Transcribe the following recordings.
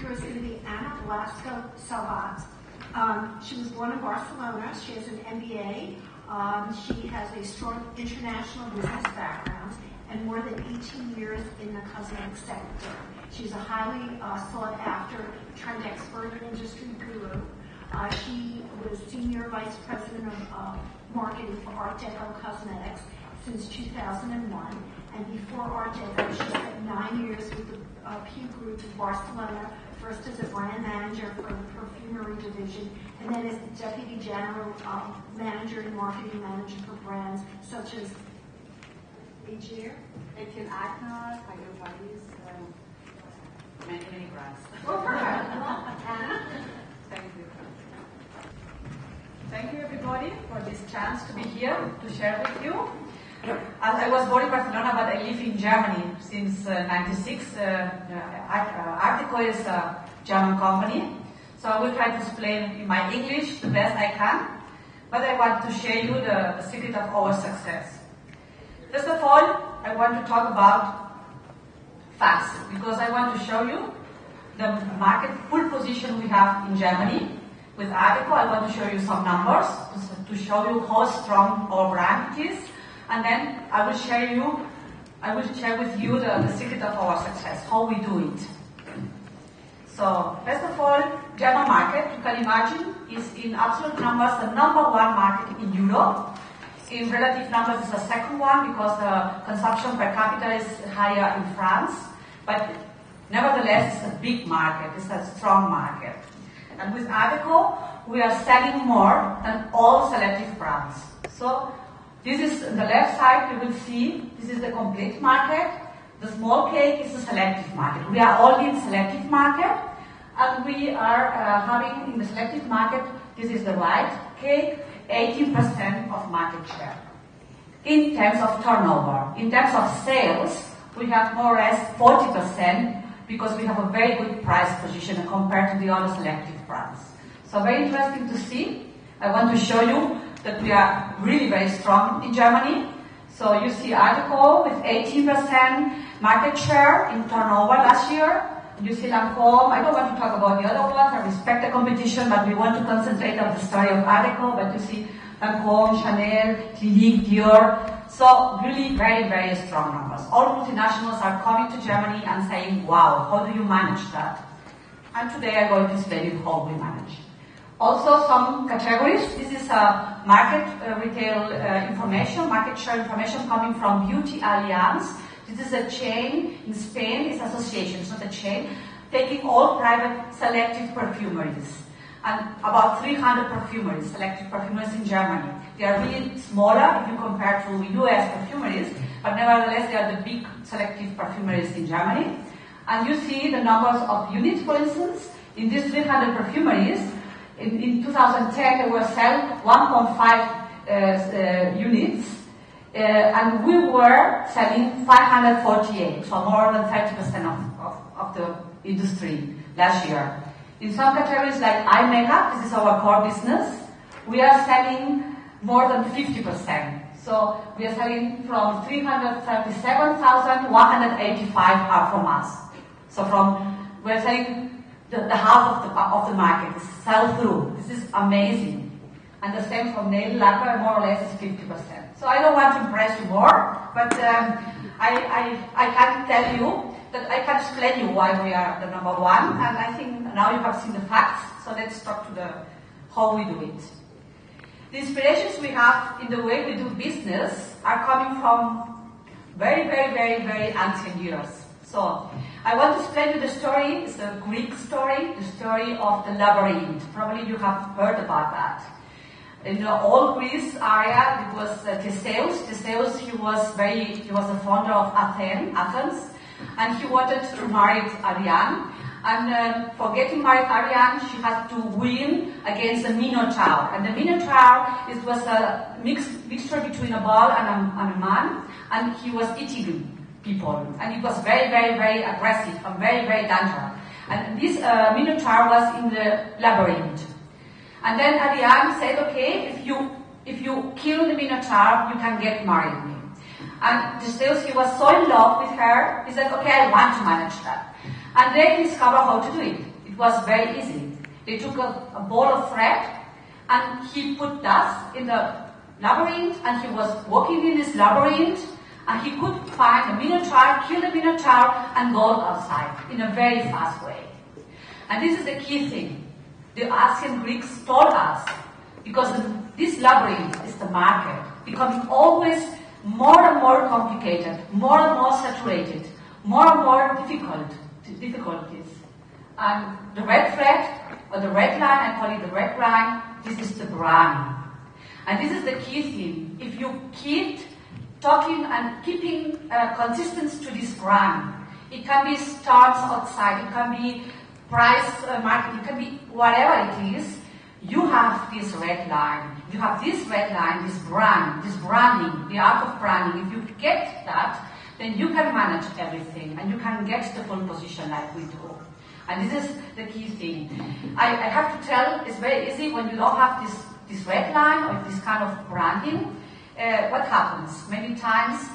speaker is going to be Ana Blasco-Salvat. She was born in Barcelona. She has an MBA. She has a strong international business background and more than 18 years in the cosmetic sector. She's a highly sought-after trend expert and industry guru. She was Senior Vice President of Marketing for Art Deco Cosmetics since 2001. And before Art Deco, she spent 9 years with the P Group in Barcelona, first as a brand manager for the perfumery division, and then as the Deputy General Manager and Marketing Manager for brands such as Aegir, Acna, Paris, many brands. Thank you. Thank you, everybody, for this chance to be here to share with you. As I was born in Barcelona, but I live in Germany since '96. Artico is a German company, so I will try to explain in my English the best I can. But I want to share you the secret of our success. First of all, I want to talk about facts, because I want to show you the market full position we have in Germany. With Artico, I want to show you some numbers to show you how strong our brand is. And then I will share with you the secret of our success, how we do it. So, first of all, German market, you can imagine, is in absolute numbers the #1 market in Europe. In relative numbers, it's the second one because the consumption per capita is higher in France. But nevertheless, it's a big market, it's a strong market. And with Artico, we are selling more than all selective brands. So, this is the left side, you will see, this is the complete market. The small cake is the selective market. We are only in selective market, and we are having in the selective market, this is the white cake, 18% of market share. In terms of turnover, in terms of sales, we have more or less 40% because we have a very good price position compared to the other selective brands. So very interesting to see. I want to show you that we are really very strong in Germany. So you see Artico with 18% market share in turnover last year. You see Lancôme. I don't want to talk about the other ones. I respect the competition, but we want to concentrate on the story of Artico. But you see Lancôme, Chanel, Clinique, Dior. So really very, very strong numbers. All multinationals are coming to Germany and saying, wow, how do you manage that? And today I'm going to explain you how we manage. Also some categories. This is a market retail information, market share information coming from Beauty Alliance. This is a chain in Spain, it's an association, it's not a chain, taking all private selective perfumeries. And about 300 perfumeries, selective perfumeries in Germany. They are really smaller if you compare to US perfumeries, but nevertheless they are the big selective perfumeries in Germany. And you see the numbers of units, for instance, in these 300 perfumeries. In 2010, they were selling 1.5 units, and we were selling 548, so more than 30% of the industry last year. In some categories like eye makeup, this is our core business, we are selling more than 50%. So we are selling from 337,185 are from us. So we are selling the half of the market is sell-through. This is amazing. And the same for nail lacquer, more or less is 50%. So I don't want to impress you more, but I can tell you that I can explain you why we are the #1, and I think now you have seen the facts, so let's talk to how we do it. The inspirations we have in the way we do business are coming from very, very, very, very ancient years. So, I want to explain you the story. It's a Greek story, the story of the labyrinth. Probably you have heard about that. In the old Greece area, it was Theseus. Theseus, he was the founder of Athens, and he wanted to marry Ariane. And for getting married Ariane, she had to win against the Minotaur. And the Minotaur, it was a mixture between a bull and a man, and he was eating people. And it was very, very, very aggressive and very, very dangerous. And this Minotaur was in the labyrinth. And then Ariane said, okay, if you kill the Minotaur, you can get married me. And Theseus, he was so in love with her, he said, okay, I want to manage that. And they discover how to do it. It was very easy. They took a ball of thread and he put dust in the labyrinth, and he was walking in this labyrinth, and he could find a minotaur, kill the minotaur, and go outside in a very fast way. And this is the key thing. The ancient Greeks told us, because this labyrinth is the market, becoming always more and more complicated, more and more saturated, more and more difficulties. And the red thread, or the red line, I call it the red line, this is the brand. And this is the key thing. If you keep talking and keeping consistency to this brand, it can be stars outside, it can be price market, it can be whatever it is, you have this red line. You have this red line, this brand, this branding, the art of branding. If you get that, then you can manage everything and you can get the full position like we do. And this is the key thing. I have to tell, it's very easy when you don't have this red line or this kind of branding. What happens? Many times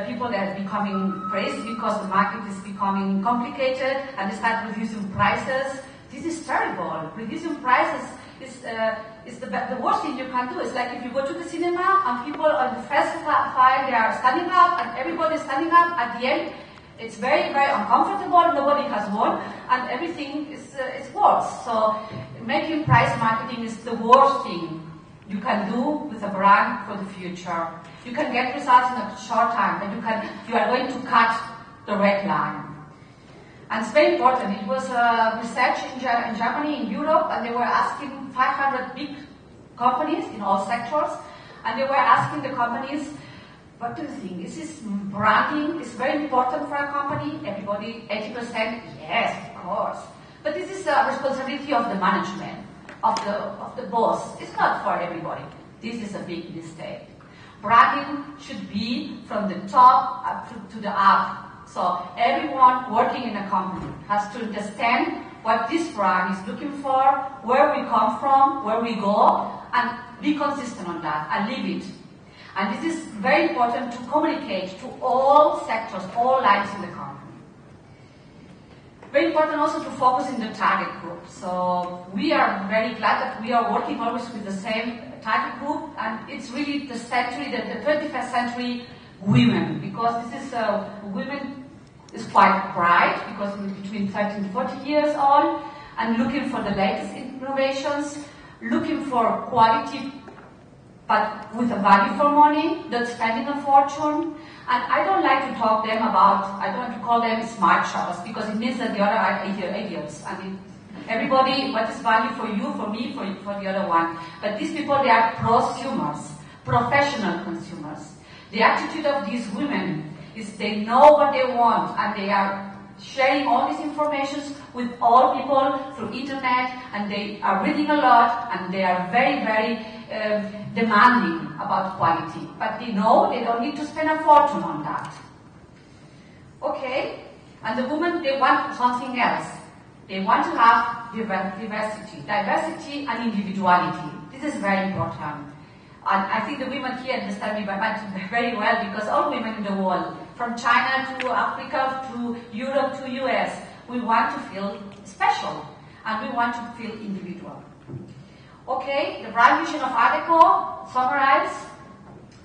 people are becoming crazy because the market is becoming complicated and they start reducing prices. This is terrible. Reducing prices is the worst thing you can do. It's like if you go to the cinema and people on the first file, they are standing up and everybody is standing up. At the end, it's very, very uncomfortable. Nobody has won and everything is worse. So making price marketing is the worst thing you can do with a brand for the future. You can get results in a short time, but you are going to cut the red line. And it's very important. It was research in Germany, in Europe, and they were asking 500 big companies in all sectors, and they were asking the companies, what do you think? Is this branding is very important for a company? Everybody, 80%, yes, of course. But this is a responsibility of the management, of the boss. It's not for everybody. This is a big mistake. Branding should be from the top up to the up. So everyone working in a company has to understand what this brand is looking for, where we come from, where we go, and be consistent on that and live it. And this is very important to communicate to all sectors, all lines in the company. Very important also to focus in the target group. So we are very glad that we are working always with the same target group, and it's really the 21st century women, because this is women is quite bright, because between 13 to 40 years old, and looking for the latest innovations, looking for quality, but with a value for money, not spending a fortune. And I don't like to talk them about, I don't want to call them smart shoppers, because it means that the other are idiots. I mean, everybody, what is value for you, for me, for the other one. But these people, they are prosumers, professional consumers. The attitude of these women is they know what they want, and they are sharing all these information with all people through internet, and they are reading a lot, and they are very, very demanding about quality. But they know they don't need to spend a fortune on that. Okay? And the women, they want something else. They want to have diversity and individuality. This is very important. And I think the women here understand me very well, because all women in the world, from China to Africa to Europe to US, we want to feel special and we want to feel individual. Okay, the brand vision of article, summarize.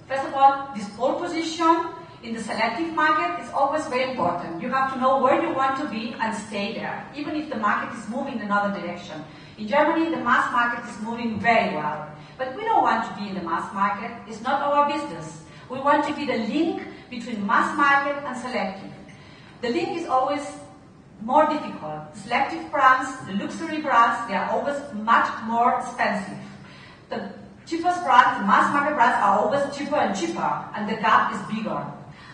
First of all, this pole position in the selective market is always very important. You have to know where you want to be and stay there, even if the market is moving in another direction. In Germany, the mass market is moving very well. But we don't want to be in the mass market. It's not our business. We want to be the link between mass market and selective. The link is always more difficult. The selective brands, the luxury brands, they are always much more expensive. The cheapest brands, the mass market brands, are always cheaper and cheaper, and the gap is bigger.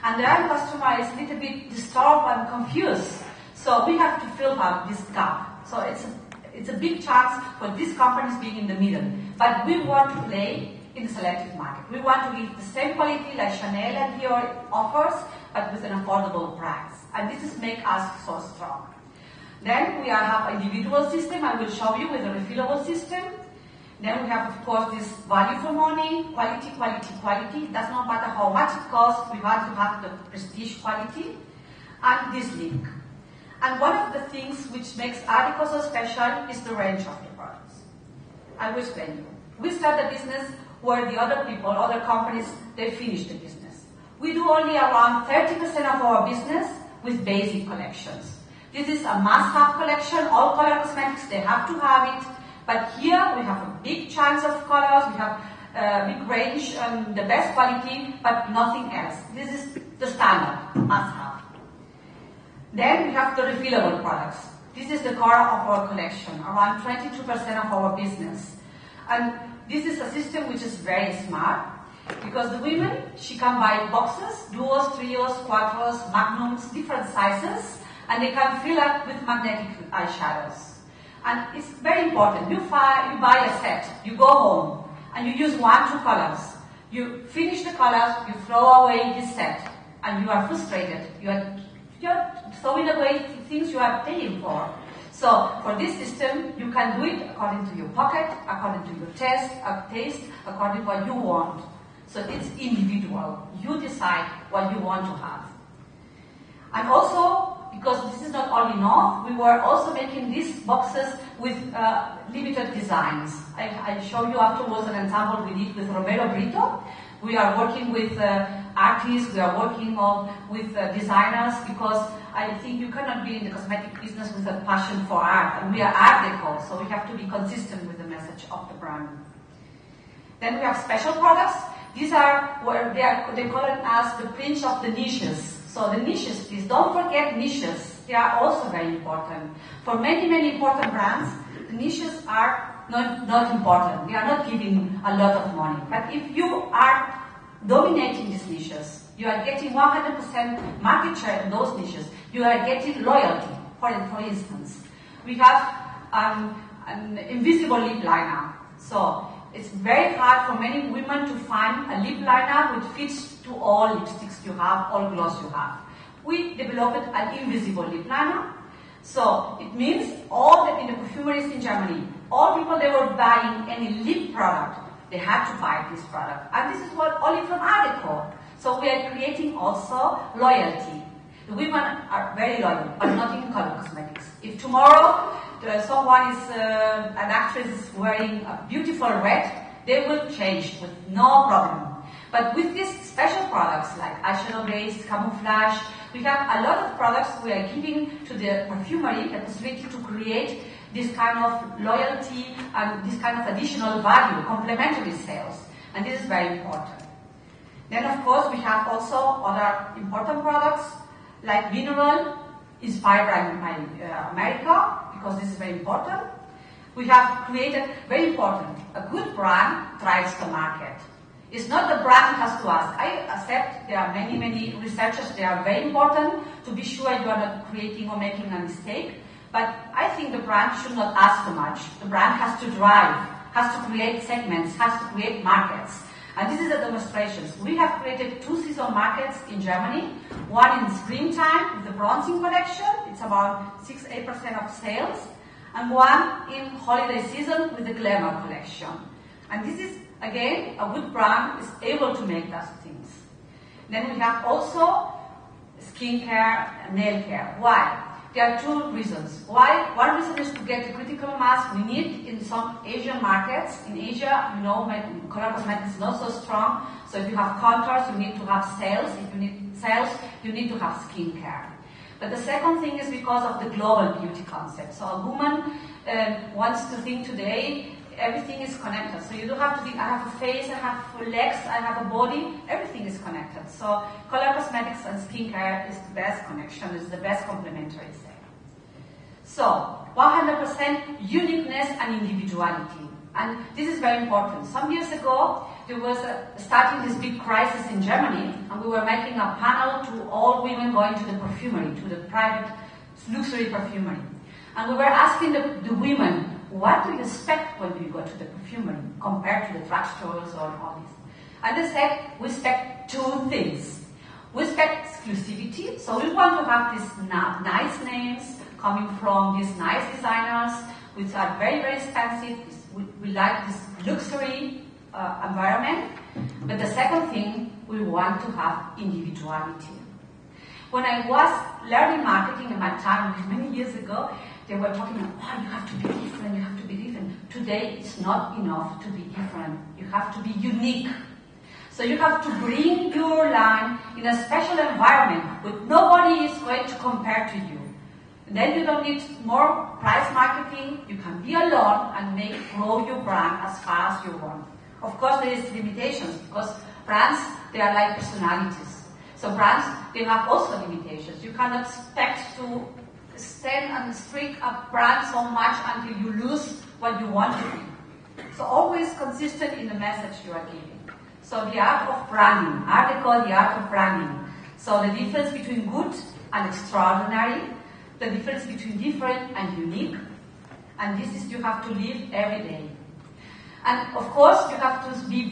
And the end customer is a little bit disturbed and confused. So we have to fill up this gap. So it's a big chance for these companies being in the middle. But we want to play in the selective market. We want to give the same quality like Chanel and Dior offers, but with an affordable price. And this is make us so strong. Then we have an individual system. I will show you with a refillable system. Then we have, of course, this value for money, quality, quality, quality. It does not matter how much it costs. We want to have the prestige quality. And this link. And one of the things which makes Artico so special is the range of the products. I will explain you. We start the business where the other people, other companies, they finish the business. We do only around 30% of our business with basic collections. This is a must-have collection. All color cosmetics, they have to have it. But here we have a big chance of colors, we have a big range and the best quality, but nothing else. This is the standard, must-have. Then we have the refillable products. This is the core of our collection, around 22% of our business. And this is a system which is very smart, because the women, she can buy boxes, duos, trios, quattros, magnums, different sizes, and they can fill up with magnetic eyeshadows. And it's very important. You buy a set, you go home, and you use 1, 2 colors. You finish the colors, you throw away this set, and you are frustrated. You're throwing away things you are paying for. So for this system, you can do it according to your pocket, according to your taste, according to what you want. So it's individual. You decide what you want to have. And also, because this is not all enough, we were also making these boxes with limited designs. I'll show you afterwards an example we did with Romero Brito. We are working with artists, we are working with designers, because I think you cannot be in the cosmetic business with a passion for art. And we are art deco, so we have to be consistent with the message of the brand. Then we have special products. These are where they call it as the pinch of the niches. So the niches, please don't forget niches. They are also very important. For many, many important brands, the niches are not important. They are not giving a lot of money. But if you are dominating these niches, you are getting 100% market share in those niches. You are getting loyalty. For instance, we have an invisible lip liner. So it's very hard for many women to find a lip liner which fits to all lipsticks you have, all gloss you have. We developed an invisible lip liner. So it means in the perfumeries in Germany, all people they were buying any lip product, they had to buy this product. And this is only from Artico. So we are creating also loyalty. The women are very loyal, but not in color cosmetics. If tomorrow someone is, an actress is wearing a beautiful red, they will change with no problem. But with these special products like eyeshadow base, camouflage, we have a lot of products we are giving to the perfumery the possibility to create this kind of loyalty and this kind of additional value, complementary sales. And this is very important. Then of course we have also other important products like Mineral, inspired by America, because this is very important. We have created, very important, a good brand drives the market. It's not the brand has to ask. I accept there are many, many researchers, they are very important to be sure you are not creating or making a mistake. But I think the brand should not ask too much. The brand has to drive, has to create segments, has to create markets. And this is the demonstrations. We have created 2 season markets in Germany. One in springtime with the bronzing collection. It's about 6-8% of sales. And one in holiday season with the glamour collection. And this is, again, a good brand is able to make those things. Then we have also skincare and nail care. Why? There are 2 reasons. Why? One reason is to get the critical mass we need in some Asian markets. In Asia, you know, color cosmetics is not so strong. So if you have contours, you need to have sales. If you need sales, you need to have skincare. But the second thing is because of the global beauty concept. So a woman wants to think today, everything is connected. So you don't have to think, I have a face, I have legs, I have a body, everything is connected. So color cosmetics and skincare is the best connection, is the best complementary set. So 100% uniqueness and individuality. And this is very important. Some years ago, there was starting this big crisis in Germany, and we were making a panel to all women going to the perfumery, to the private luxury perfumery. And we were asking the women, what do you expect when you go to the perfumery compared to the drugstores or all this? And they said, we expect 2 things. We expect exclusivity, so we want to have these nice names coming from these nice designers, which are very, very expensive. We like this luxury environment. But the second thing, we want to have individuality. When I was learning marketing in my time, many years ago, they were talking about, oh, you have to be different, you have to be different. Today, it's not enough to be different. You have to be unique. So you have to bring your line in a special environment where nobody is going to compare to you. And then you don't need more price marketing. You can be alone and grow your brand as far as you want. Of course, there is limitations because brands, they are like personalities. So brands, they have also limitations. You cannot expect to stand and strict a brand so much until you lose what you want to be. So always consistent in the message you are giving. So the art of branding, article, the art of branding. So the difference between good and extraordinary, the difference between different and unique, and this is you have to live every day. And of course, you have to be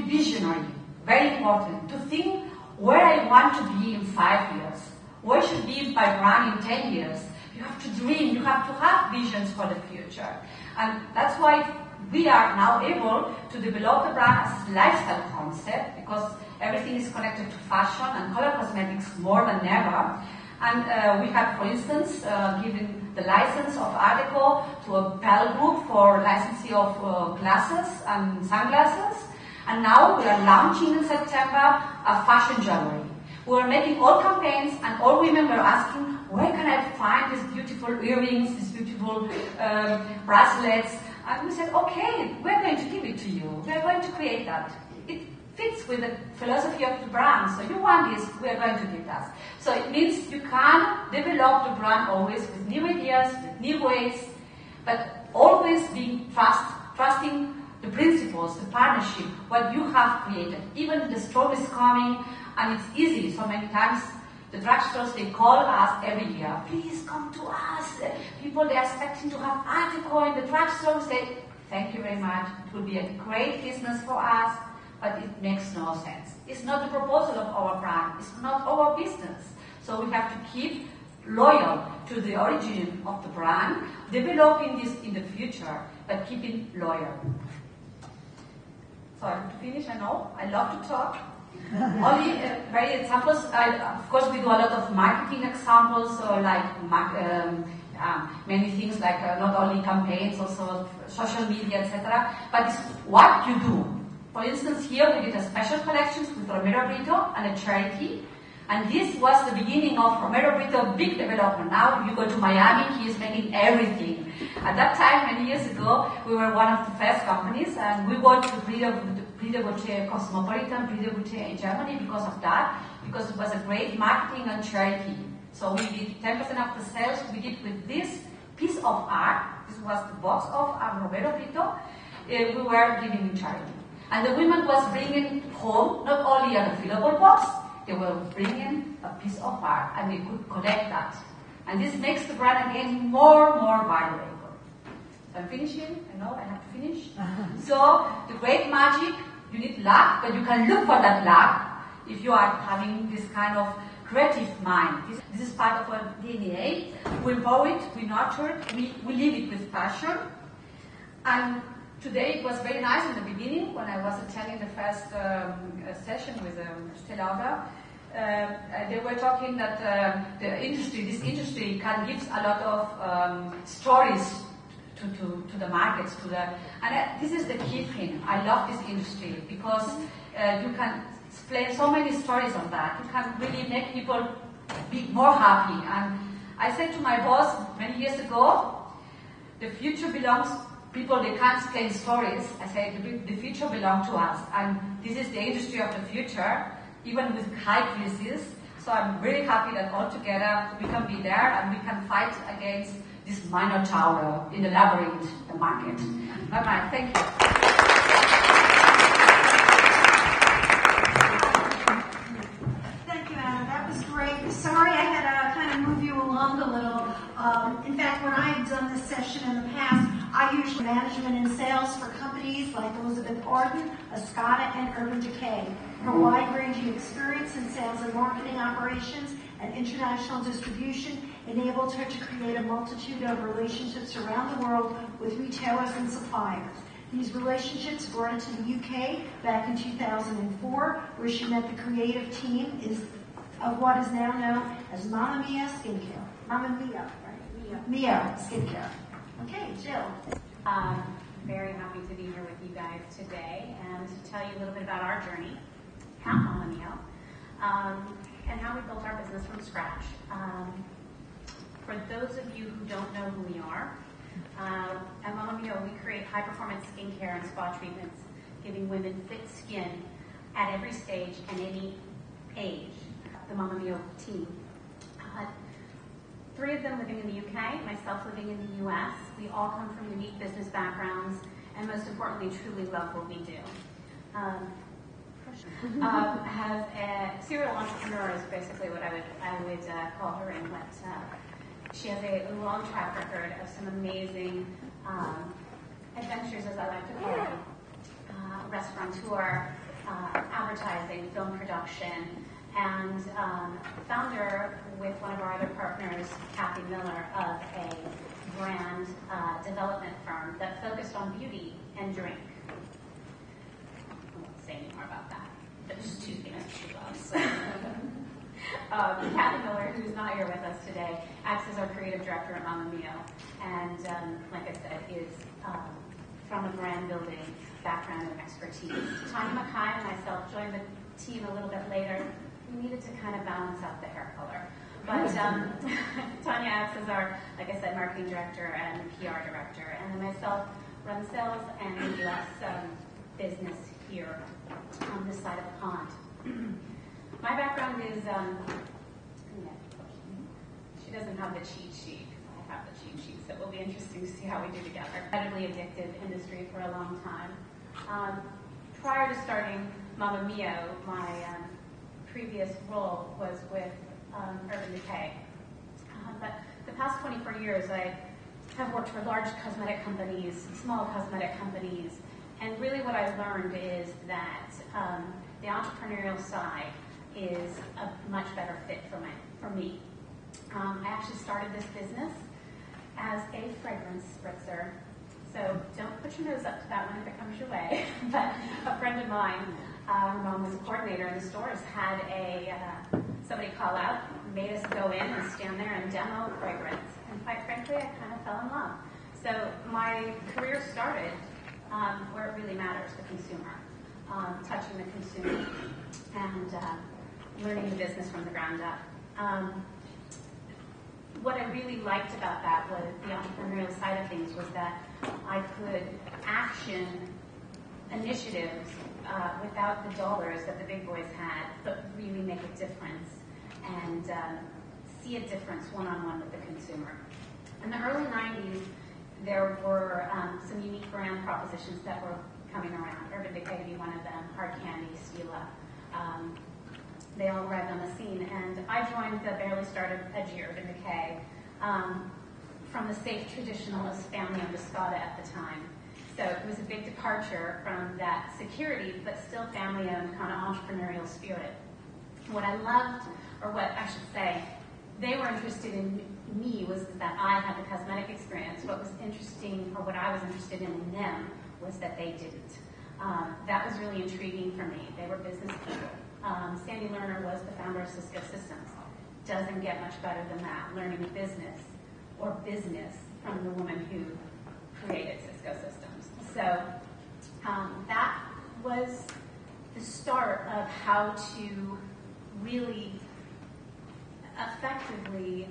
visionary, very important, to think where I want to be in 5 years, where should be my brand in 10 years. You have to dream, you have to have visions for the future. And that's why we are now able to develop the brand as a lifestyle concept, because everything is connected to fashion and color cosmetics more than ever. And we have, for instance, given the license of article to a Pell group for licensing of glasses and sunglasses. And now we are launching in September a fashion jewelry. We are making all campaigns, and all women were asking, where can I find these beautiful earrings, these beautiful bracelets? And we said, okay, we're going to give it to you. We're going to create that. It fits with the philosophy of the brand. So you want this, we're going to give that. So it means you can develop the brand always with new ideas, with new ways, but always being trusting the principles, the partnership, what you have created. Even the storm is coming, and it's easy. So many times the drugstores, they call us every year, please come to us. People, they are expecting to have article in the drugstore. Say, thank you very much. It will be a great business for us, but it makes no sense. It's not the proposal of our brand. It's not our business. So we have to keep loyal to the origin of the brand, developing this in the future, but keeping loyal. So to finish, I know, I love to talk. Only very examples. Of course, we do a lot of marketing examples, so like many things, like not only campaigns, also social media, etc. But it's what you do. For instance, here we did a special collections with Romero Brito and a charity. And this was the beginning of Romero Brito big development. Now you go to Miami, he is making everything. At that time, many years ago, we were one of the first companies, and we went to Video1 Cosmopolitan, Video1 in Germany because of that, because it was a great marketing and charity. So we did 10% of the sales we did with this piece of art. This was the box of Romero Brito. We were giving in charity. And the women was bringing home not only a refillable box, they were bringing a piece of art, and they could collect that. And this makes the brand again more valuable. So I'm finishing. I know I have to finish. So the great magic, you need luck, but you can look for that luck if you are having this kind of creative mind. This is part of our DNA. We empower it, we nurture it, we live it with passion. And today it was very nice in the beginning when I was attending the first session with Stella. They were talking that this industry can give a lot of stories to the markets, and this is the key thing. I love this industry because you can explain so many stories on that. You can really make people be more happy. And I said to my boss many years ago, the future belongs people, they can't explain stories. I say the future belongs to us, and this is the industry of the future, even with high crisis. So I'm really happy that all together we can be there and we can fight against this minor tower in the labyrinth, the market. Bye-bye. Thank you. Thank you, Anna. That was great. Sorry I had to kind of move you along a little. In fact, when I've done this session in the past, I usually management and sales for companies like Elizabeth Arden, Escada, and Urban Decay. Her wide-ranging experience in sales and marketing operations and international distribution enabled her to create a multitude of relationships around the world with retailers and suppliers. These relationships brought her to the UK back in 2004, where she met the creative team in of what is now known as Mamma Mia Skincare. Mamma Mia, right? Mia Skincare. Okay, Jill. Very happy to be here with you guys today and to tell you a little bit about our journey at Mamma Mia and how we built our business from scratch. For those of you who don't know who we are, at Mamma Mia we create high-performance skincare and spa treatments, giving women fit skin at every stage and any age. The Mamma Mia team. 3 of them living in the UK, myself living in the US. We all come from unique business backgrounds, and most importantly, truly love what we do. Has a serial entrepreneur is basically what I would call her, and what she has a long track record of some amazing adventures, as I like to call them, restaurateur, advertising, film production, and founder with one of our other partners, Kathy Miller, of a brand development firm that focused on beauty and drink. I won't say any more about that. There's 2 things she loves. Kathy Miller, who's not here with us today, acts as our creative director at Mamma Mia, and like I said, is from a brand building background and expertise. Tanya Mackay and myself joined the team a little bit later. We needed to kind of balance out the hair color. But Tanya acts as our, like I said, marketing director and PR director, and then myself run sales and US business here on this side of the pond. My background is, she doesn't have the cheat sheet. I have the cheat sheet, so it will be interesting to see how we do together. Incredibly addictive industry for a long time. Prior to starting Mamma Mia, my previous role was with Urban Decay. But the past 24 years, I have worked for large cosmetic companies, small cosmetic companies, and really what I've learned is that the entrepreneurial side is a much better fit for me. I actually started this business as a fragrance spritzer. So don't put your nose up to that one if it comes your way. But a friend of mine, her mom was a coordinator in the stores, had somebody call out, made us go in and stand there and demo fragrance. And quite frankly, I kind of fell in love. So my career started where it really matters, the consumer, touching the consumer and learning the business from the ground up. What I really liked about that was the entrepreneurial side of things was that I could action initiatives without the dollars that the big boys had, but really make a difference and see a difference one-on-one with the consumer. In the early 90s, there were some unique brand propositions that were coming around. Urban Decay to be one of them, Hard Candy, Stila. They all arrived on the scene, and I joined the barely started edgy Urban Decay from the safe traditionalist family of Biscotta at the time. So it was a big departure from that security, but still family-owned kind of entrepreneurial spirit. What I loved, or what I should say, they were interested in me was that I had the cosmetic experience. What was interesting, or what I was interested in them, was that they didn't. That was really intriguing for me. They were business people. Sandy Lerner was the founder of Cisco Systems. Doesn't get much better than that, learning business from the woman who created Cisco Systems. So that was the start of how to really effectively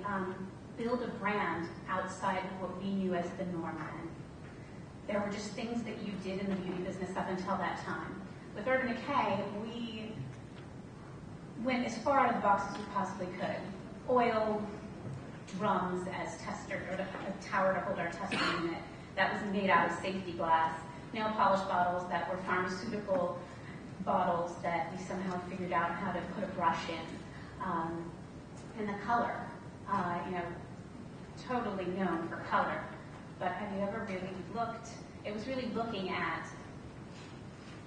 build a brand outside of what we knew as the norm then. There were just things that you did in the beauty business up until that time. With Urban Decay, we went as far out of the box as we possibly could. Oil drums as tester, or a tower to hold our testing unit that was made out of safety glass. Nail polish bottles that were pharmaceutical bottles that we somehow figured out how to put a brush in. And the color, totally known for color. But have you ever really looked? It was really looking at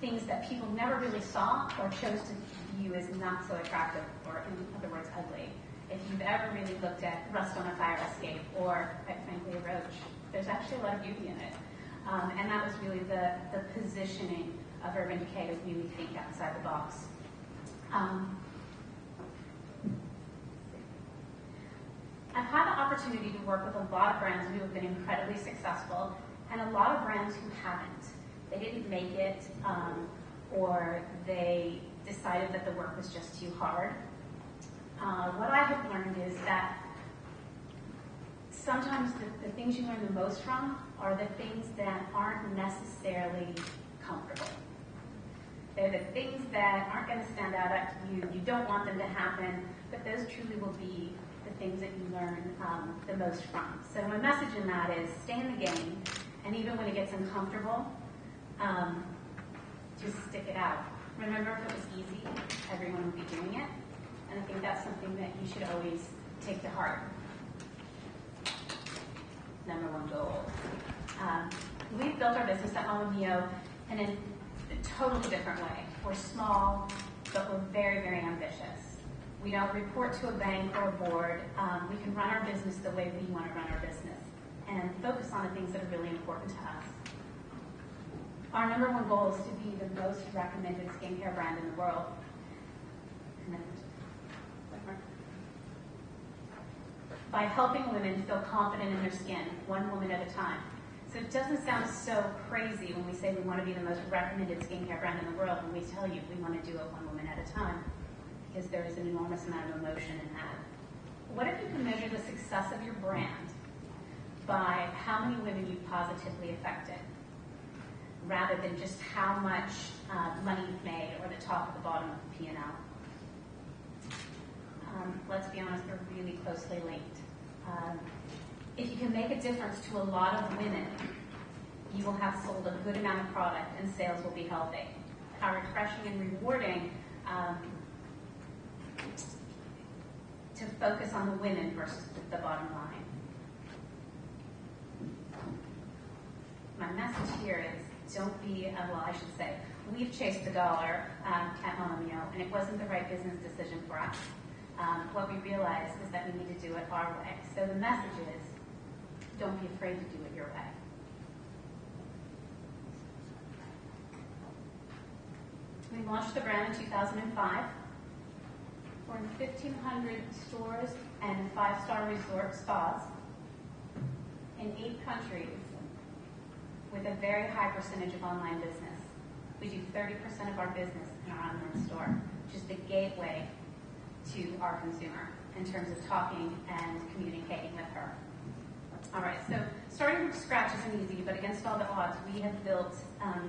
things that people never really saw or chose to view as not so attractive, or in other words, ugly. If you've ever really looked at rust on a fire escape, or quite frankly a roach, there's actually a lot of beauty in it. And that was really the positioning of Urban Decay, is really think outside the box. I've had the opportunity to work with a lot of brands who have been incredibly successful and a lot of brands who haven't. They didn't make it, or they decided that the work was just too hard. What I have learned is that sometimes the things you learn the most from are the things that aren't necessarily comfortable. They're the things that aren't going to stand out at you. You don't want them to happen, but those truly will be the things that you learn the most from. So my message in that is stay in the game, and even when it gets uncomfortable, just stick it out. Remember, if it was easy, everyone would be doing it, and I think that's something that you should always take to heart. Number one goal. We've built our business at Mama Mio in a totally different way. We're small, but we're very, very ambitious. We don't report to a bank or a board. We can run our business the way we want to run our business and focus on the things that are really important to us. Our number one goal is to be the most recommended skincare brand in the world. By helping women feel confident in their skin, one woman at a time. So it doesn't sound so crazy when we say we want to be the most recommended skincare brand in the world when we tell you we want to do it one woman at a time, because there is an enormous amount of emotion in that. What if you can measure the success of your brand by how many women you've positively affected, rather than just how much money you've made or the top or the bottom of the P&L? Let's be honest, they're really closely linked. If you can make a difference to a lot of women, you will have sold a good amount of product and sales will be healthy. How refreshing and rewarding to focus on the women versus the bottom line. My message here is don't be, well, I should say, we've chased the dollar at Mama Mio, and it wasn't the right business decision for us. What we realized is that we need to do it our way. So the message is, don't be afraid to do it your way. We launched the brand in 2005. We're in 1,500 stores and 5-star resort spas in 8 countries with a very high percentage of online business. We do 30% of our business in our online store, which is the gateway to our consumer in terms of talking and communicating with her. All right, so starting from scratch isn't easy, but against all the odds, we have built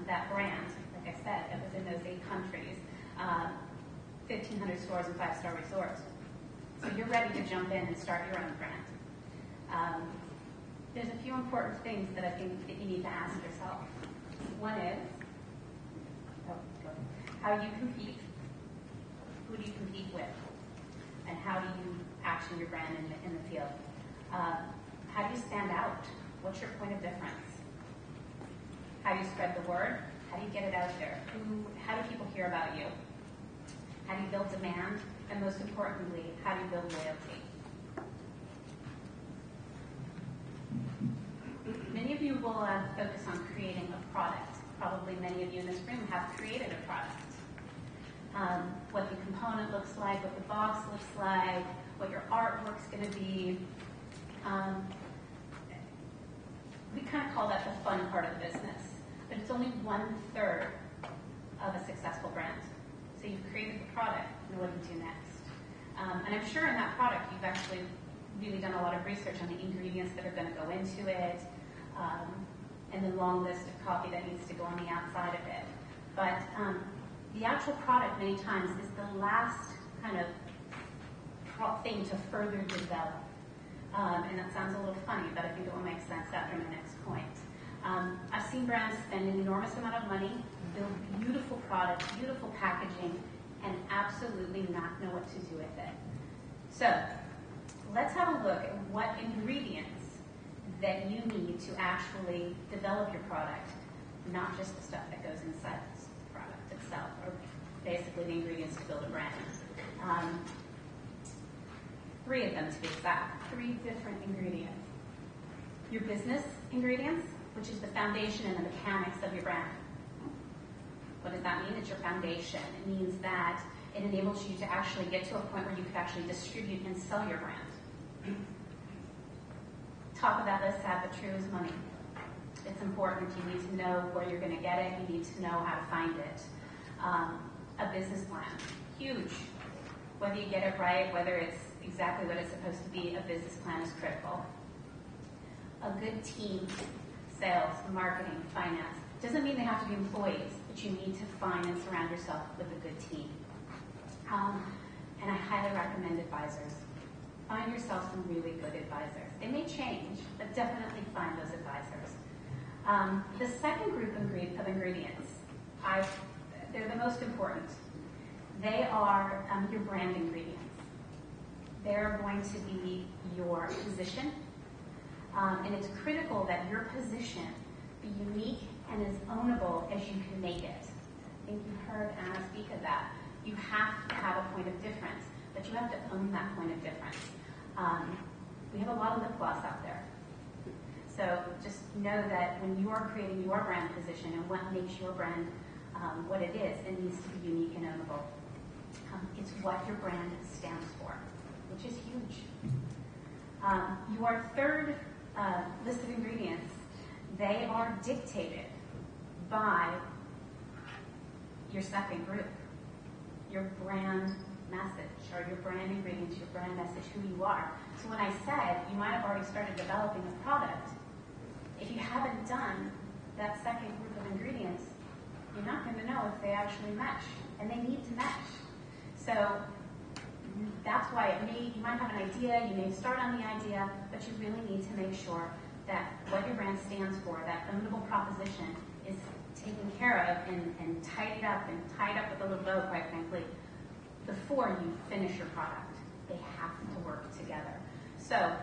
that brand, like I said, that was in those 8 countries, 1,500 stores and 5-star resorts. So you're ready to jump in and start your own brand. There's a few important things that I think that you need to ask yourself. One is, how you compete, who do you compete with, and how do you action your brand in the field? How do you stand out? What's your point of difference? How do you spread the word? How do you get it out there? How do people hear about you? How do you build demand? And most importantly, how do you build loyalty? Many of you will focus on creating a product. Probably many of you in this room have created a product. What the component looks like, what the box looks like, what your artwork's going to be. We kind of call that the fun part of the business, but it's only 1/3 of a successful brand. So you've created the product, and what do you do next? And I'm sure in that product you've actually really done a lot of research on the ingredients that are going to go into it, and the long list of copy that needs to go on the outside of it. But the actual product many times is the last kind of thing to further develop. And that sounds a little funny, but I think it will make sense after my next point. I've seen brands spend an enormous amount of money, build beautiful products, beautiful packaging, and absolutely not know what to do with it. So let's have a look at what ingredients that you need to actually develop your product, not just the stuff that goes inside the product itself, or basically the ingredients to build a brand. 3 of them to be exact, 3 different ingredients. Your business ingredients, which is the foundation and the mechanics of your brand. What does that mean? It's your foundation. It means that it enables you to actually get to a point where you could actually distribute and sell your brand. Top of that list, sad but true, is money. It's important. You need to know where you're going to get it. You need to know how to find it. A business plan, huge. Whether you get it right, whether it's exactly what it's supposed to be, a business plan is critical. A good team, sales, marketing, finance, doesn't mean they have to be employees, but you need to find and surround yourself with a good team. And I highly recommend advisors. Find yourself some really good advisors. They may change, but definitely find those advisors. The second group of ingredients, they're the most important. They are your brand ingredients. They're going to be your position, and it's critical that your position be unique and as ownable as you can make it. I think you heard Anna speak of that. You have to have a point of difference, but you have to own that point of difference. We have a lot of lip gloss out there. So just know that when you are creating your brand position and what makes your brand what it is, it needs to be unique and ownable. It's what your brand stands for, which is huge. Your third list of ingredients, they are dictated by your second group, your brand message, or your brand ingredients, your brand message, who you are. So when I said you might have already started developing a product, if you haven't done that second group of ingredients, you're not going to know if they actually mesh, and they need to mesh. So that's why you might have an idea, you may start on the idea, but you really need to make sure that what your brand stands for, that ownable proposition, is taken care of and tidied up with a little bow, quite frankly, before you finish your product. They have to work together. So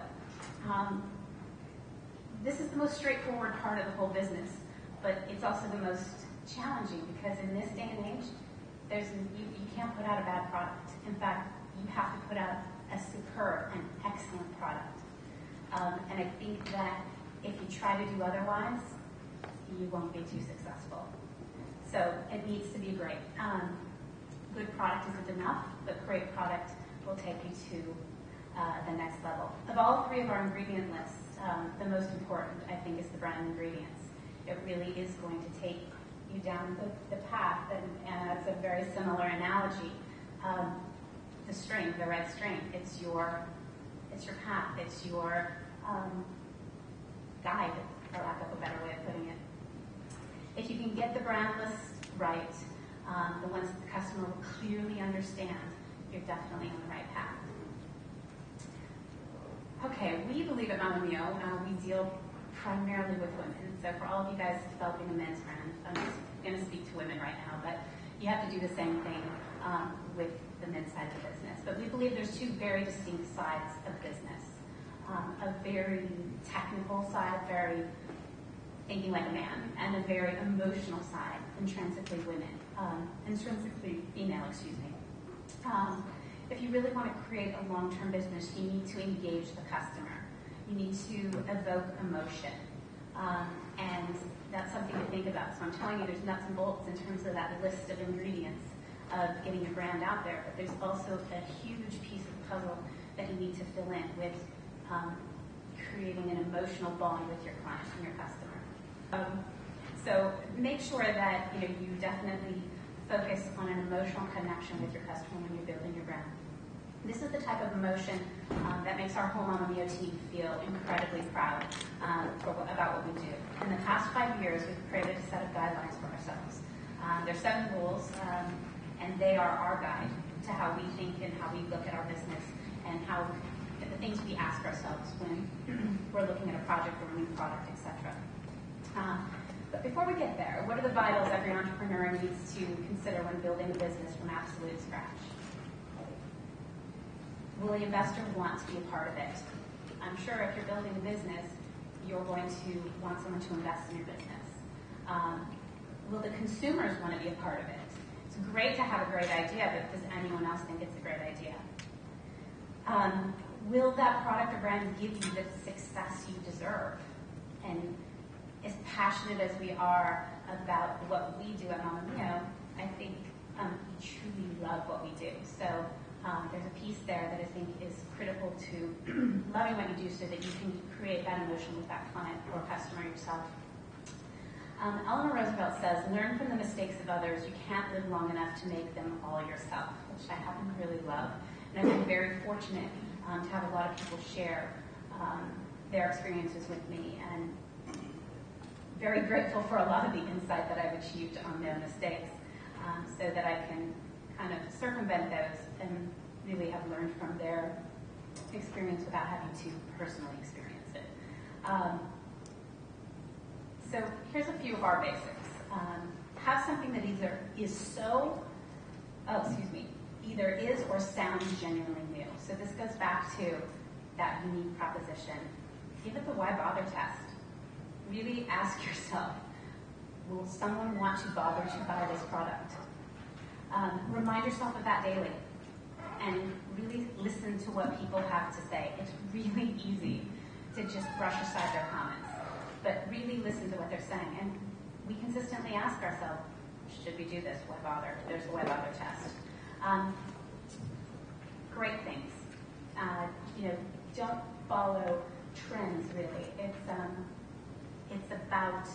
this is the most straightforward part of the whole business, but it's also the most challenging because in this day and age, you can't put out a bad product. In fact, you have to put out a superb and excellent product. And I think that if you try to do otherwise, you won't be too successful. So it needs to be great. Good product isn't enough, but great product will take you to the next level. Of all three of our ingredient lists, the most important, I think, is the brand ingredients. It really is going to take you down the path, and it's a very similar analogy. The string, the red string, it's your path, it's your guide, for lack of a better way of putting it. If you can get the brand list right, the ones that the customer will clearly understand, you're definitely on the right path. Okay, we believe at Mama Mio, we deal primarily with women. So for all of you guys developing a men's brand, I'm just going to speak to women right now, but you have to do the same thing with the men's side of the business. But we believe there's two very distinct sides of business. A very technical side, very thinking like a man, and a very emotional side, intrinsically female, excuse me. If you really want to create a long-term business, you need to engage the customer. You need to evoke emotion. And that's something to think about. So I'm telling you, there's nuts and bolts in terms of that list of ingredients of getting your brand out there, but there's also a huge piece of the puzzle that you need to fill in with creating an emotional bond with your client and your customer. So make sure that you definitely focus on an emotional connection with your customer when you're building your brand. This is the type of emotion that makes our whole Mama Mio team feel incredibly proud about what we do. In the past 5 years, we've created a set of guidelines for ourselves. There's 7 rules, and they are our guide to how we think and how we look at our business and how the things we ask ourselves when we're looking at a project or a new product, etc. But before we get there, what are the vitals every entrepreneur needs to consider when building a business from absolute scratch? Will the investor want to be a part of it? I'm sure if you're building a business, you're going to want someone to invest in your business. Will the consumers want to be a part of it? It's great to have a great idea, but does anyone else think it's a great idea? Will that product or brand give you the success you deserve? And as passionate as we are about what we do at Mama Mio, I think we truly love what we do. So there's a piece there that I think is critical to loving what you do so that you can create that emotion with that client or customer yourself. Eleanor Roosevelt says, learn from the mistakes of others. You can't live long enough to make them all yourself, which I happen to really love. And I've been very fortunate to have a lot of people share their experiences with me, and very grateful for a lot of the insight that I've achieved on their mistakes, so that I can kind of circumvent those and really have learned from their experience without having to personally experience it. So here's a few of our basics. Have something that either is or sounds genuinely new. So this goes back to that unique proposition. Give it the why bother test. Really ask yourself, will someone want to bother to buy this product? Remind yourself of that daily and really listen to what people have to say. It's really easy to just brush aside their comments, but really listen to what they're saying. And we consistently ask ourselves, should we do this? Why bother? There's a why bother test. Great things. Don't follow trends, really. It's about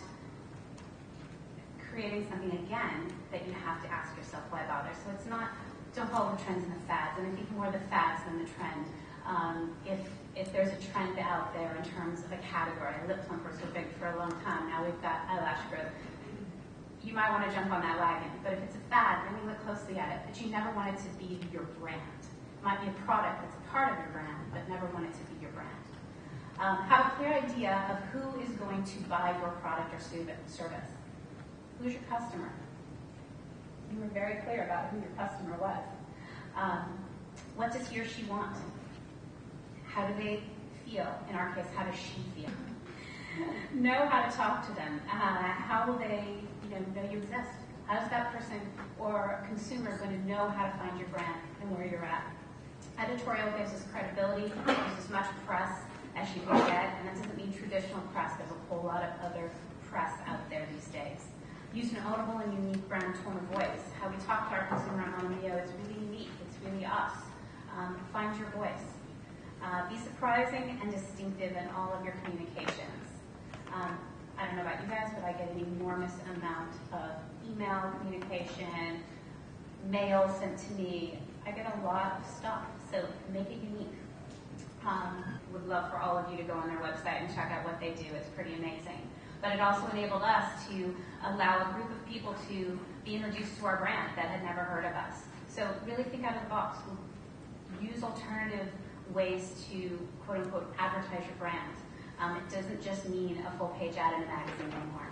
creating something, again, that you have to ask yourself, why bother? So it's not, don't follow the trends and the fads. And I think more the fads than the trend. If there's a trend out there in terms of a category, lip plumpers were big for a long time. Now we've got eyelash growth. You might want to jump on that wagon. But if it's a fad, then we look closely at it. But you never want it to be your brand. It might be a product that's a part of your brand, but never want it to be your brand. Have a clear idea of who is going to buy your product or service. Who's your customer? You were very clear about who your customer was. What does he or she want? How do they feel? In our case, how does she feel? Know how to talk to them. How will they know you exist? How is that person or consumer going to know how to find your brand and where you're at? Editorial gives us credibility, gives us much press as you can get, and that doesn't mean traditional press. There's a whole lot of other press out there these days. Use an ownable and unique brand tone of voice. How we talk to our consumer on Mio is really unique. It's really us. Find your voice. Be surprising and distinctive in all of your communications. I don't know about you guys, but I get an enormous amount of email communication, mail sent to me. I get a lot of stuff, so make it unique. Would love for all of you to go on their website and check out what they do. It's pretty amazing. But it also enabled us to allow a group of people to be introduced to our brand that had never heard of us. So really think out of the box. Use alternative ways to, quote unquote, advertise your brand. It doesn't just mean a full page ad in a magazine anymore.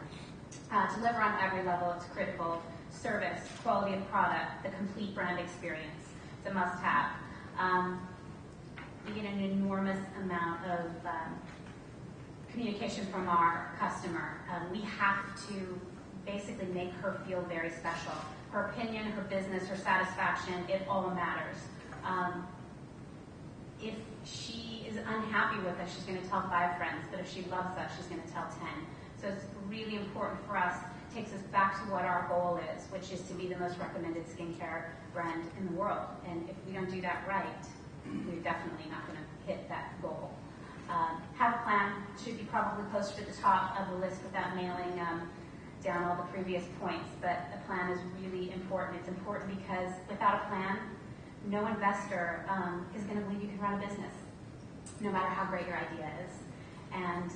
Deliver on every level. It's critical. Service, quality of product, the complete brand experience. It's a must-have. We get an enormous amount of communication from our customer. We have to basically make her feel very special. Her opinion, her business, her satisfaction, it all matters. If she is unhappy with us, she's going to tell 5 friends, but if she loves us, she's going to tell 10. So it's really important for us. It takes us back to what our goal is, which is to be the most recommended skincare brand in the world. And if we don't do that right, we're definitely not going to hit that goal. Have a plan. Should be probably closer to the top of the list without nailing down all the previous points, but a plan is really important. It's important because without a plan, no investor is going to believe you can run a business, no matter how great your idea is. And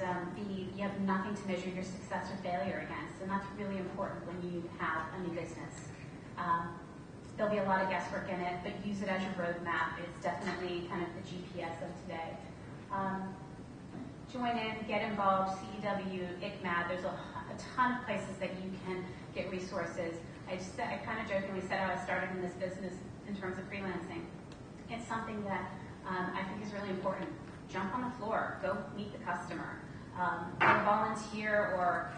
you have nothing to measure your success or failure against, and that's really important when you have a new business. There'll be a lot of guesswork in it, but use it as your roadmap. It's definitely kind of the GPS of today. Join in, get involved, CEW, ICMAD. There's a ton of places that you can get resources. I kind of jokingly said how I started in this business in terms of freelancing. It's something that I think is really important. Jump on the floor, go meet the customer, volunteer or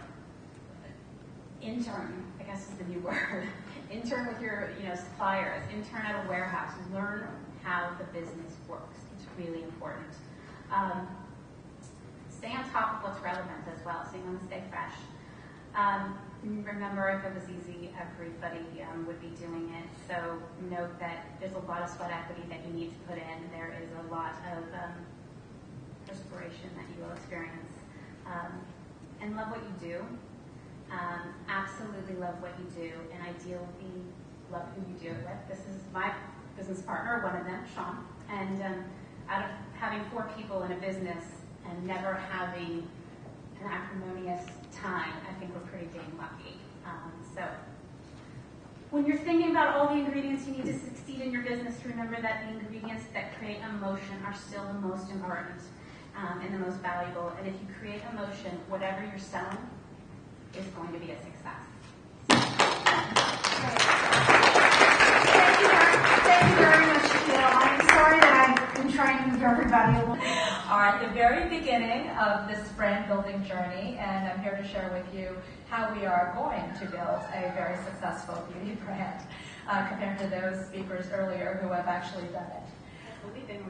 intern, I guess is the new word. Intern with your suppliers, intern at a warehouse, learn how the business works. It's really important. Stay on top of what's relevant as well, so you want to stay fresh. Remember, if it was easy, everybody would be doing it. So note that there's a lot of sweat equity that you need to put in. There is a lot of perspiration that you will experience. And love what you do. Absolutely love what you do, and ideally love who you do it with. This is my business partner, one of them, Sean. And out of having 4 people in a business and never having an acrimonious time, I think we're pretty dang lucky. So when you're thinking about all the ingredients you need to succeed in your business, remember that the ingredients that create emotion are still the most important and the most valuable. And if you create emotion, whatever you're selling is going to be a success. Thank you very much, Sheila. I'm sorry that I've been trying to move everybody along. All right, the very beginning of this brand building journey, and I'm here to share with you how we are going to build a very successful beauty brand compared to those speakers earlier who have actually done it. We've been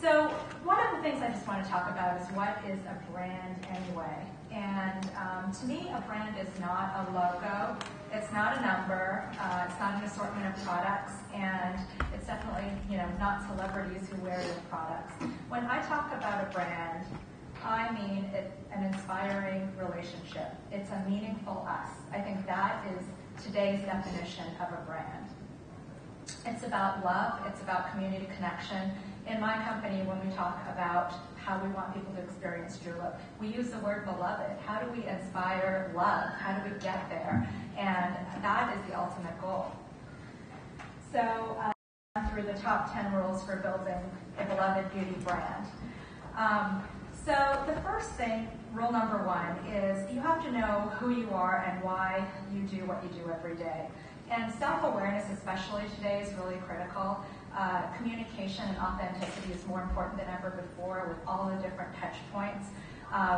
So one of the things I just want to talk about is what is a brand anyway. And to me, a brand is not a logo, it's not a number, it's not an assortment of products, and it's definitely not celebrities who wear your products. When I talk about a brand, I mean an inspiring relationship. It's a meaningful us. I think that is today's definition of a brand. It's about love. It's about community connection. In my company, when we talk about how we want people to experience julep, we use the word beloved. How do we inspire love? How do we get there? And that is the ultimate goal. So through the top 10 rules for building a beloved beauty brand. So the first thing, rule number 1, is you have to know who you are and why you do what you do every day. And self-awareness, especially today, is really critical. Communication and authenticity is more important than ever before with all the different touch points,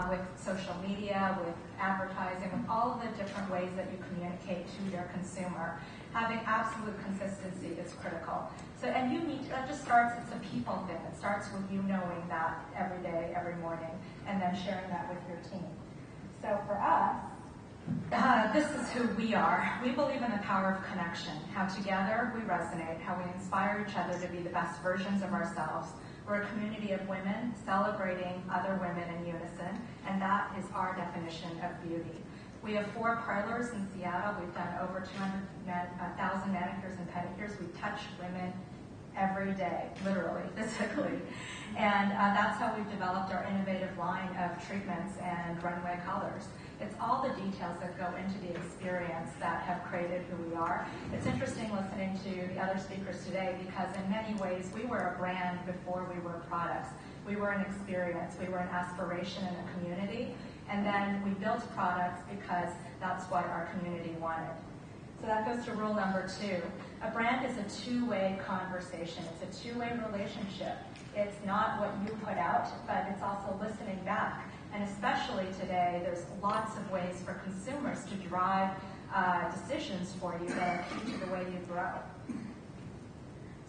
with social media, with advertising, with all of the different ways that you communicate to your consumer. Having absolute consistency is critical. So, and that just starts, it's a people thing. It starts with you knowing that every day, every morning, and then sharing that with your team. So for us, this is who we are. We believe in the power of connection, how together we resonate, how we inspire each other to be the best versions of ourselves. We're a community of women celebrating other women in unison, and that is our definition of beauty. We have 4 parlors in Seattle. We've done over 200,000 manicures and pedicures. We touch women every day, literally, physically. And that's how we've developed our innovative line of treatments and runway colors. It's all the details that go into the experience that have created who we are. It's interesting listening to the other speakers today because in many ways we were a brand before we were products. We were an experience, we were an aspiration in a community, and then we built products because that's what our community wanted. So that goes to rule number 2. A brand is a two-way conversation. It's a two-way relationship. It's not what you put out, but it's also listening back. And especially today, there's lots of ways for consumers to drive decisions for you that are key to the way you grow.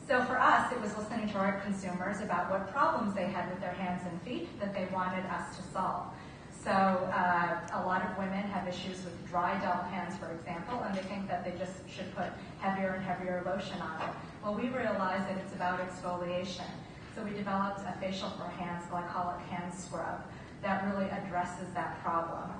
So for us, it was listening to our consumers about what problems they had with their hands and feet that they wanted us to solve. So a lot of women have issues with dry, dull hands, for example, and they think that they just should put heavier and heavier lotion on it. Well, we realized that it's about exfoliation. So we developed a facial for hands, glycolic hand scrub, that really addresses that problem.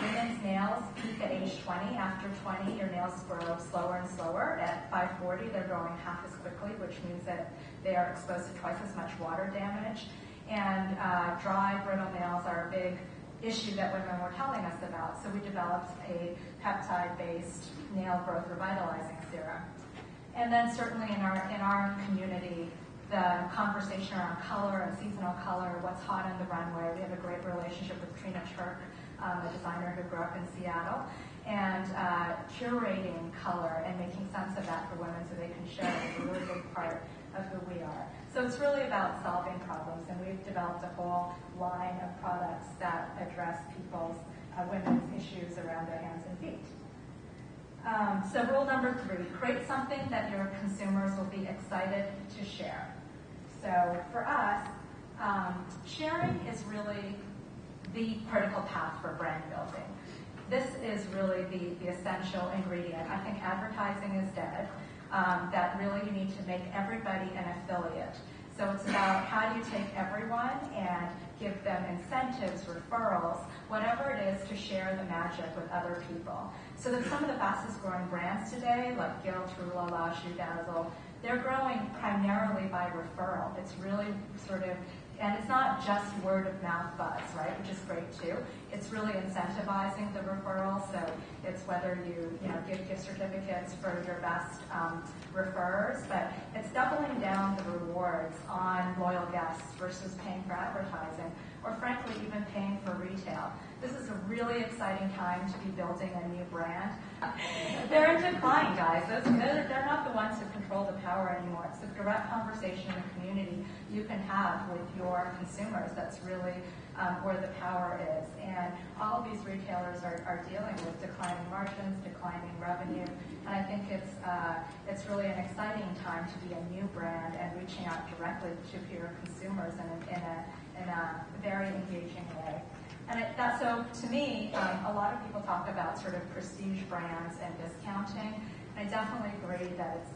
Women's nails peak at age 20. After 20, your nails grow slower and slower. By 40, they're growing half as quickly, which means that they are exposed to twice as much water damage. And dry, brittle nails are a big issue that women were telling us about. So we developed a peptide-based nail growth revitalizing serum. And then certainly in our community, the conversation around color and seasonal color, what's hot on the runway. We have a great relationship with Trina Turk, a designer who grew up in Seattle, and curating color and making sense of that for women so they can share it is a really big part of who we are. So it's really about solving problems, and we've developed a whole line of products that address women's issues around their hands and feet. So rule number 3, create something that your consumers will be excited to share. So for us, sharing is really the critical path for brand building. This is really the essential ingredient. I think advertising is dead. that really you need to make everybody an affiliate. So it's about how do you take everyone and give them incentives, referrals, whatever it is to share the magic with other people. So that some of the fastest growing brands today, like Guilt, Rulala, Shoe Dazzle, they're growing primarily by referral. It's really sort of, and it's not just word of mouth buzz, right, which is great too. It's really incentivizing the referral. So it's whether you give gift certificates for your best referrers, but it's doubling down the rewards on loyal guests versus paying for advertising, or frankly even paying for retail. This is a really exciting time to be building a new brand. They're in decline, guys. They're not the ones who control the power anymore. It's the direct conversation in the community you can have with your consumers that's really where the power is. And all of these retailers are dealing with declining margins, declining revenue, and I think it's really an exciting time to be a new brand and reaching out directly to your consumers in a very engaging way. And so to me, a lot of people talk about sort of prestige brands and discounting. And I definitely agree that it's,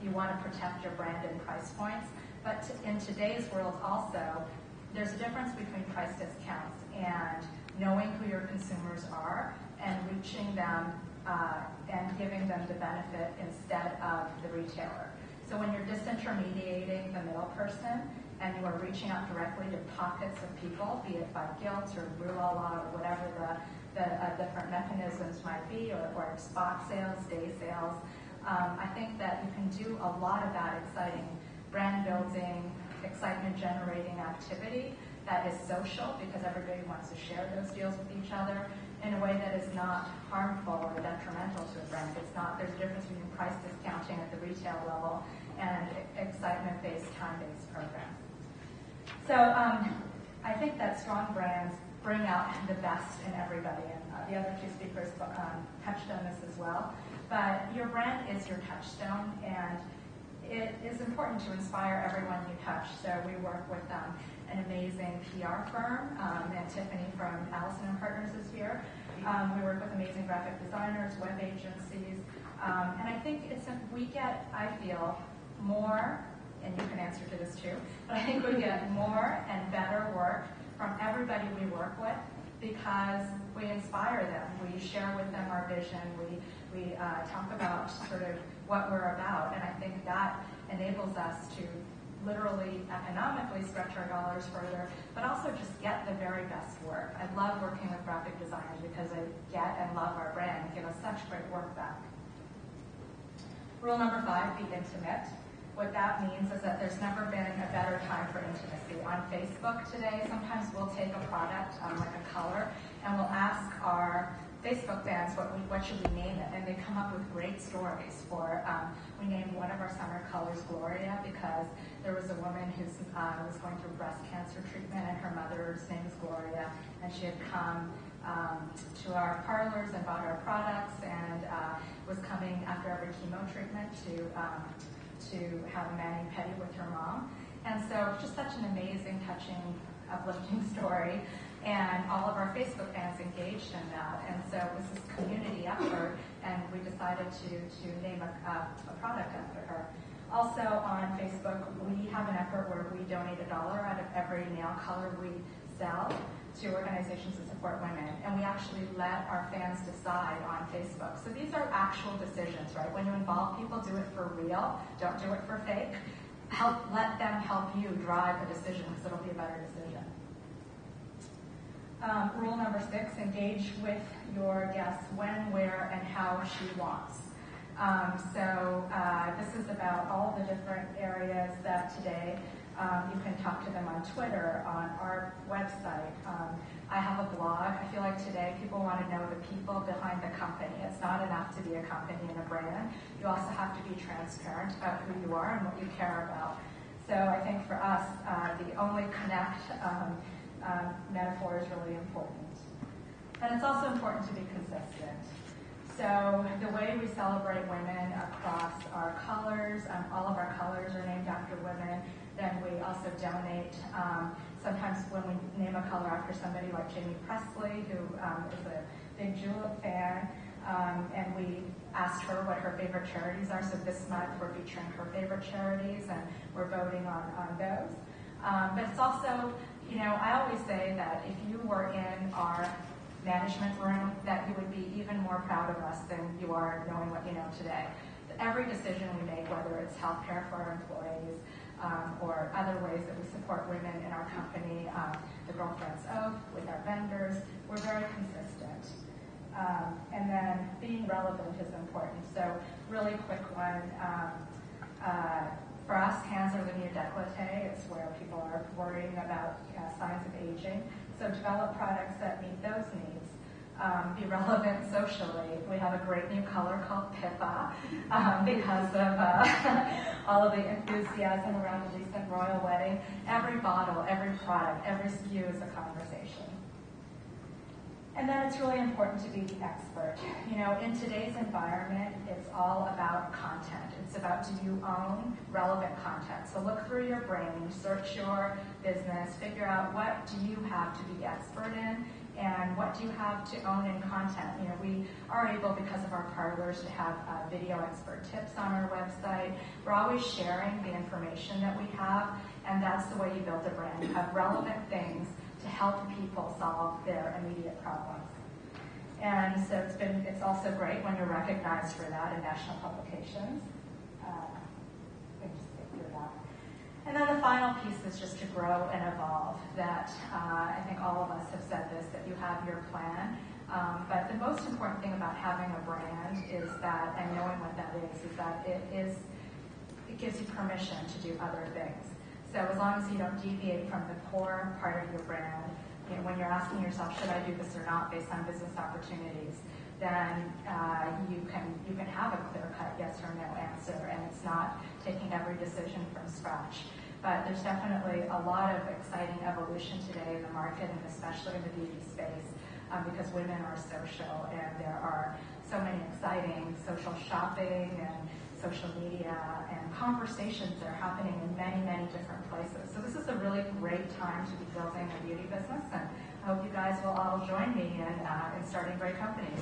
you want to protect your brand and price points. But in today's world also, there's a difference between price discounts and knowing who your consumers are and reaching them and giving them the benefit instead of the retailer. So when you're disintermediating the middle person, and you are reaching out directly to pockets of people, be it by Guilt or Rulala or whatever the different mechanisms might be, or spot sales, day sales. I think that you can do a lot of that exciting brand building, excitement generating activity that is social because everybody wants to share those deals with each other in a way that is not harmful or detrimental to a brand. There's a difference between price discounting at the retail level and excitement-based, time-based programs. So I think that strong brands bring out the best in everybody, and the other two speakers touched on this as well. But your brand is your touchstone, and it is important to inspire everyone you touch. So we work with an amazing PR firm, and Tiffany from Allison & Partners is here. We work with amazing graphic designers, web agencies, and I think we get, I feel, more, and you can answer to this too, but I think we get more and better work from everybody we work with because we inspire them. We share with them our vision. We talk about sort of what we're about, and I think that enables us to literally economically stretch our dollars further, but also just get the very best work. I love working with graphic designers because I get and love our brand and give us such great work back. Rule number 5, be intimate. What that means is that there's never been a better time for intimacy. On Facebook today, sometimes we'll take a product, like a color, and we'll ask our Facebook fans what should we name it, and they come up with great stories. We named one of our summer colors Gloria because there was a woman who was going through breast cancer treatment, and her mother's name is Gloria, and she had come to our parlors and bought our products, and was coming after every chemo treatment to have a mani-pedi with her mom. And so it's just such an amazing, touching, uplifting story. And all of our Facebook fans engaged in that. And so it was this community effort, and we decided to name a product after her. Also on Facebook, we have an effort where we donate $1 out of every nail color we sell to organizations that support women. And we actually let our fans decide on Facebook. So these are actual decisions, right? When you involve people, do it for real. Don't do it for fake. Let them help you drive a decision because it'll be a better decision. Rule number 6, engage with your guests when, where, and how she wants. This is about all the different areas that today you can talk to them on Twitter, on our website. I have a blog. I feel like today people want to know the people behind the company. It's not enough to be a company and a brand. You also have to be transparent about who you are and what you care about. So I think for us, the only connect metaphor is really important. And it's also important to be consistent. So the way we celebrate women across our colors, all of our colors are named after women. Then we also donate, sometimes when we name a color after somebody like Jamie Presley, who is a big julep fan, and we asked her what her favorite charities are. So this month we're featuring her favorite charities, and we're voting on those. But it's also, I always say that if you were in our management room, that you would be even more proud of us than you are knowing what you know today. Every decision we make, whether it's healthcare for our employees or other ways that we support women in our company, the Girlfriend's Oath with our vendors, we're very consistent. And then being relevant is important. So really quick one. For us, hands are the new décolleté. It's where people are worrying about signs of aging. So develop products that meet those needs. Be relevant socially. We have a great new color called Pippa because of all of the enthusiasm around the recent royal wedding. Every bottle, every product, every SKU is a conversation. And then it's really important to be the expert. In today's environment, it's all about content. It's about, do you own relevant content? So look through your brain, search your business, figure out what do you have to be expert in, and what do you have to own in content. We are able, because of our parlors, to have video expert tips on our website. We're always sharing the information that we have, and that's the way you build a brand. You have relevant things to help people solve their immediate problems. And so it's also great when you're recognized for that in national publications. Let me just get through that. And then the final piece is just to grow and evolve. That I think all of us have said this, that you have your plan. But the most important thing about having a brand is that, and knowing what that is that it gives you permission to do other things. So as long as you don't deviate from the core part of your brand, when you're asking yourself, should I do this or not based on business opportunities, then you can have a clear-cut yes or no answer, and it's not taking every decision from scratch. But there's definitely a lot of exciting evolution today in the market, and especially in the beauty space, because women are social, and there are so many exciting social shopping and social media and conversations that are happening in many, many different places. So this is a really great time to be building a beauty business, and I hope you guys will all join me in starting great companies.